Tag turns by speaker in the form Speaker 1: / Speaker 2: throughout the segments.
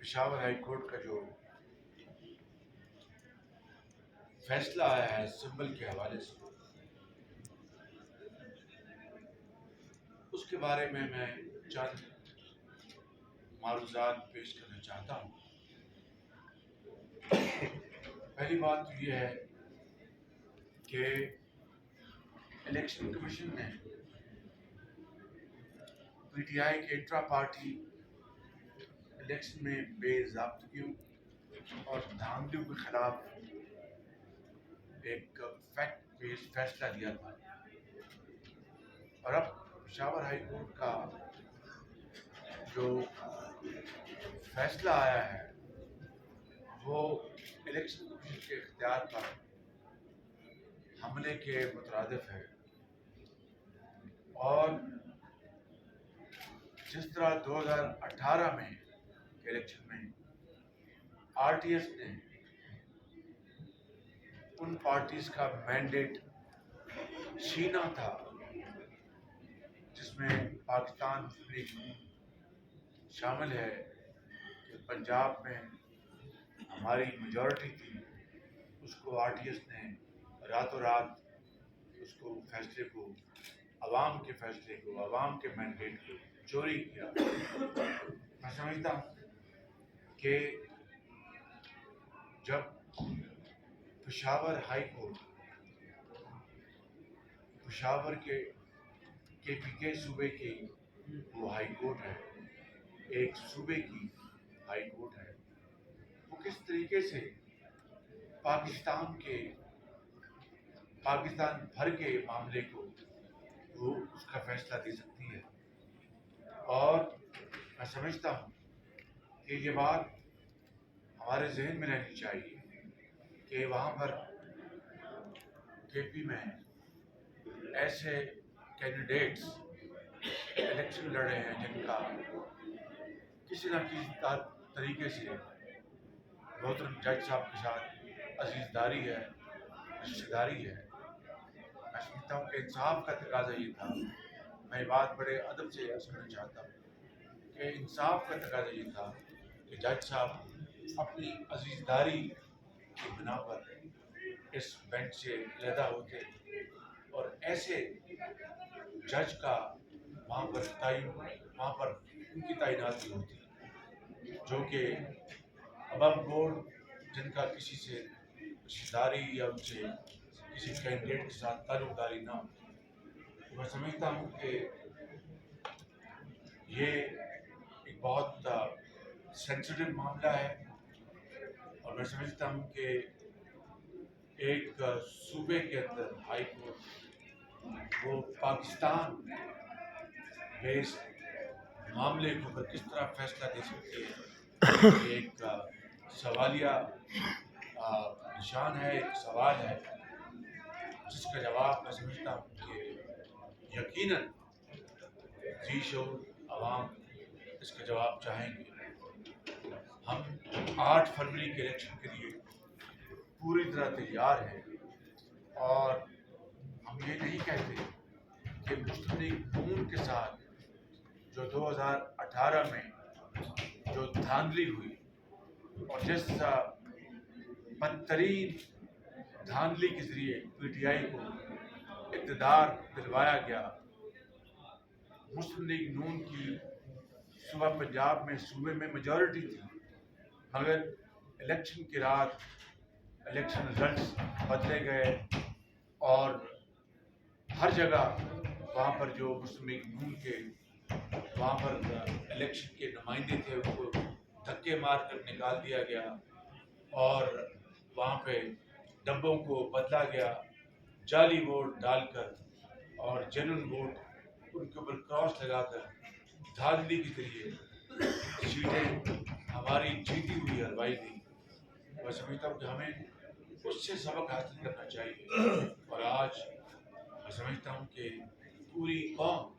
Speaker 1: Peshawar high court کا جو فیصلہ آیا ہے سمبل کے حوالے سے، اس کے بارے میں چند معروضات پیش کرنا چاہتا ہوں۔ پہلی بات تو یہ ہے کہ الیکشن کمیشن نے پی ٹی آئی کے انٹرا پارٹی الیکشن میں بے ضابطگیوں اور دھاندلیوں کے خلاف ایک فیکٹ بیس فیصلہ دیا تھا، اور اب پشاور ہائی کورٹ کا جو فیصلہ آیا ہے وہ الیکشن کمیشن کے اختیار پر حملے کے مترادف ہے، اور جس طرح 2018 میں الیکشن میں آر ٹی ایس نے ان پارٹیز کا مینڈیٹ چھینا تھا جس میں پاکستان مسلم لیگ نون شامل ہے، کہ پنجاب میں ہماری میجورٹی تھی، اس کو آر ٹی ایس نے راتوں رات اس کو فیصلے کو، عوام کے فیصلے کو، عوام کے مینڈیٹ کو چوری کیا۔ میں سمجھتا ہوں کہ جب پشاور ہائی کورٹ پشاور کے پی کے صوبے کی وہ ہائی کورٹ ہے، ایک صوبے کی ہائی کورٹ ہے، وہ کس طریقے سے پاکستان بھر کے معاملے کو وہ اس کا فیصلہ دے سکتی ہے۔ اور میں سمجھتا ہوں کہ یہ بات ہمارے ذہن میں رہنی چاہیے کہ وہاں پر کے پی میں ایسے کینڈیڈیٹس الیکشن لڑ رہے ہیں جن کا کسی نہ کسی طریقے سے محترم جج صاحب کے ساتھ عزیز داری ہے، رشتہ داری ہے۔ میں سمجھتا ہوں کہ انصاف کا تقاضا یہ تھا، میں یہ بات بڑے ادب سے سمجھنا چاہتا ہوں کہ انصاف کا تقاضا یہ تھا کہ جج صاحب اپنی عزیز داری کی بنا پر اس بینچ سے علیحدہ ہوتے اور ایسے جج کا وہاں پر ان کی تعیناتی ہوتی جو کہ ابو بورڈ، جن کا کسی سے رشتہ داری یا ان سے کسی کینڈیڈیٹ کے ساتھ تعلق داری نہ ہو۔ تو میں سمجھتا ہوں کہ یہ ایک بہت سینسیٹیو معاملہ ہے، اور میں سمجھتا ہوں کہ ایک صوبے کے اندر ہائی کورٹ وہ پاکستان بیس معاملے کے اوپر کس طرح فیصلہ دے سکتی ہے، ایک سوالیہ نشان ہے، ایک سوال ہے جس کا جواب میں سمجھتا ہوں کہ یقیناً ذی شعور عوام اس کا جواب چاہیں گے۔ ہم 8 فروری کے الیکشن کے لیے پوری طرح تیار ہیں، اور ہم یہ نہیں کہتے کہ مسلم لیگ نون کے ساتھ جو 2018 میں جو دھاندلی ہوئی اور جس بدترین دھاندلی کے ذریعے پی ٹی آئی کو اقتدار دلوایا گیا، مسلم لیگ نون کی صوبہ پنجاب میں صوبے میں میجورٹی تھی، مگر الیکشن کی رات الیکشن رزلٹس بدلے گئے، اور ہر جگہ وہاں پر جو مسلم لیگ نون کے وہاں پر الیکشن کے نمائندے تھے ان کو دھکے مار کر نکال دیا گیا، اور وہاں پہ ڈبوں کو بدلا گیا، جعلی ووٹ ڈال کر اور جنرل ووٹ ان کے اوپر کراس لگا کر دھاندلی کے ذریعے سیٹیں ہماری جیتی ہوئی ہروائی گئی۔ میں سمجھتا ہوں کہ ہمیں اس سے سبق حاصل کرنا چاہیے، اور آج میں سمجھتا ہوں کہ پوری قوم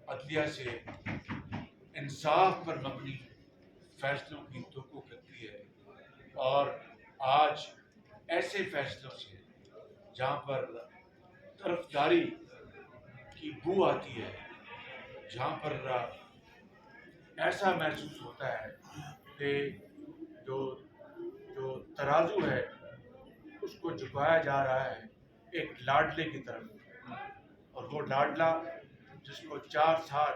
Speaker 1: عدلیہ سے انصاف پر مبنی فیصلوں کی توقع کرتی ہے، اور آج ایسے فیصلوں سے جہاں پر طرفداری کی بو آتی ہے، جہاں پر ایسا محسوس ہوتا ہے کہ جو جو ترازو ہے اس کو جھکایا جا رہا ہے ایک لاڈلے کی طرف، اور وہ لاڈلا جس کو 4 سال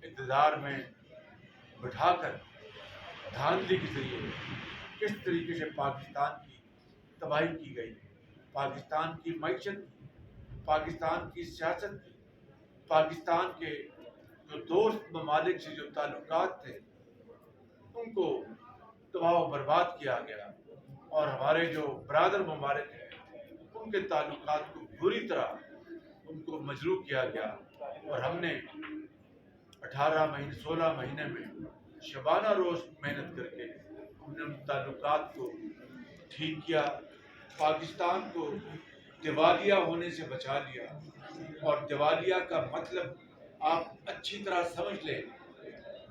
Speaker 1: اقتدار میں بٹھا کر دھاندلی کے ذریعے کس طریقے سے پاکستان کی تباہی کی گئی، پاکستان کی معیشت کی، پاکستان کی سیاست کی، پاکستان کے جو دوست ممالک سے جو تعلقات تھے ان کو تباہ و برباد کیا گیا، اور ہمارے جو برادر ممالک ہیں ان کے تعلقات کو بری طرح ان کو مجروح کیا گیا، اور ہم نے 16 مہینے میں شبانہ روز محنت کر کے ہم نے ان تعلقات کو ٹھیک کیا، پاکستان کو دیوالیہ ہونے سے بچا لیا، اور دیوالیہ کا مطلب آپ اچھی طرح سمجھ لیں،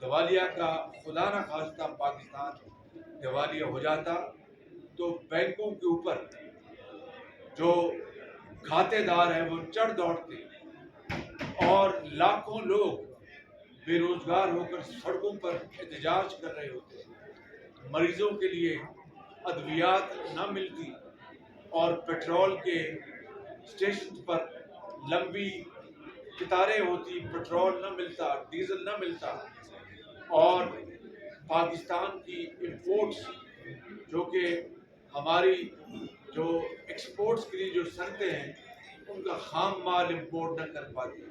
Speaker 1: دیوالیہ کا خدا نہ خواستہ پاکستان دیوالیہ ہو جاتا تو بینکوں کے اوپر جو کھاتے دار ہیں وہ چڑھ دوڑتے اور لاکھوں لوگ بے روزگار ہو کر سڑکوں پر احتجاج کر رہے ہوتے، مریضوں کے لیے ادویات نہ ملتی، اور پیٹرول کے اسٹیشن پر لمبی قطاریں ہوتی، پیٹرول نہ ملتا، ڈیزل نہ ملتا، اور پاکستان کی امپورٹس جو کہ ہماری جو ایکسپورٹس کے لیے جو صنعتیں ہیں ان کا خام مال امپورٹ نہ کر پاتی،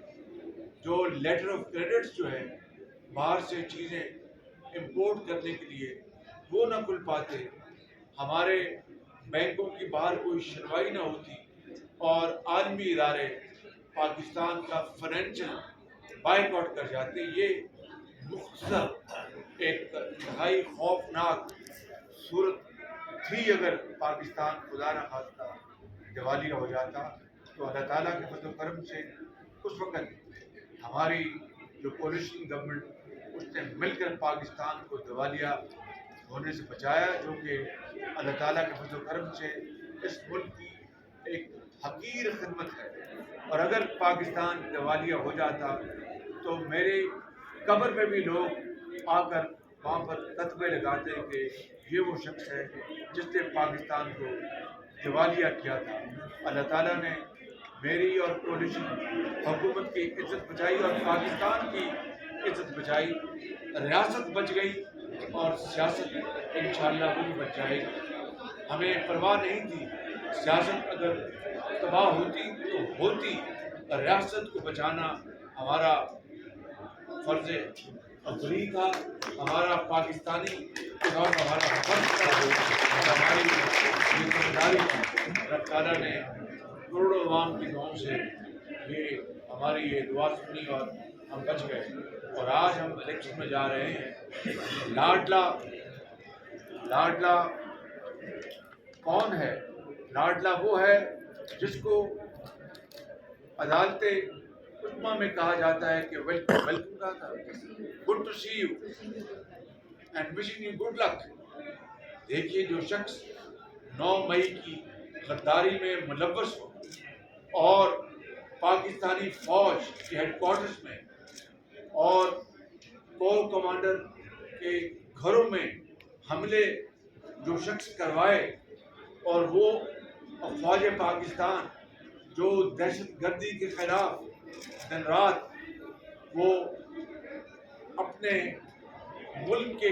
Speaker 1: جو لیٹر آف کریڈٹس جو ہے باہر سے چیزیں امپورٹ کرنے کے لیے وہ نہ کھل پاتے، ہمارے بینکوں کی باہر کوئی شنوائی نہ ہوتی، اور عالمی ادارے پاکستان کا فائنینشل بائیک آؤٹ کر جاتے۔ یہ مختصر ایک انتہائی خوفناک صورت تھی۔ اگر پاکستان خدا نہ خواستہ دیوالیہ ہو جاتا تو اللہ تعالیٰ کے فضل و کرم سے اس وقت ہماری جو کولیشن گورنمنٹ اس نے مل کر پاکستان کو دیوالیہ ہونے سے بچایا، جو کہ اللہ تعالیٰ کے فضل و کرم سے اس ملک کی ایک حقیر خدمت ہے۔ اور اگر پاکستان دیوالیہ ہو جاتا تو میرے قبر میں بھی لوگ آ کر وہاں پر تتبے لگاتے کہ یہ وہ شخص ہے جس نے پاکستان کو دیوالیہ کیا تھا۔ اللہ تعالیٰ نے میری اور کولیشن حکومت کی عزت بچائی اور پاکستان کی عزت بچائی، ریاست بچ گئی اور سیاست انشاءاللہ وہ بھی بچ جائے گی۔ ہمیں پرواہ نہیں تھی، سیاست اگر تباہ ہوتی تو ہوتی، ریاست کو بچانا ہمارا فرض افضلی تھا، ہمارا پاکستانی اور ہمارا فرض تھا، اور ہماری یہ ذمہ داری تھی۔ اللہ تعالیٰ نے کروڑوں عوام کی دعاؤں سے یہ ہماری یہ دعا سنی اور ہم بچ گئے، اور آج ہم الیکشن میں جا رہے ہیں۔ لاڈلا کون ہے؟ لاڈلا وہ ہے جس کو عدالت عظمیٰ میں کہا جاتا ہے کہ ویلکم کہا تھا، good to see you and wishing you good luck. دیکھیے جو شخص 9 مئی کی غداری میں ملوث ہو اور پاکستانی فوج کے ہیڈ کوارٹرز میں اور کور کمانڈر کے گھروں میں حملے جو شخص کروائے، اور وہ افواج پاکستان جو دہشت گردی کے خلاف دن رات وہ اپنے ملک کے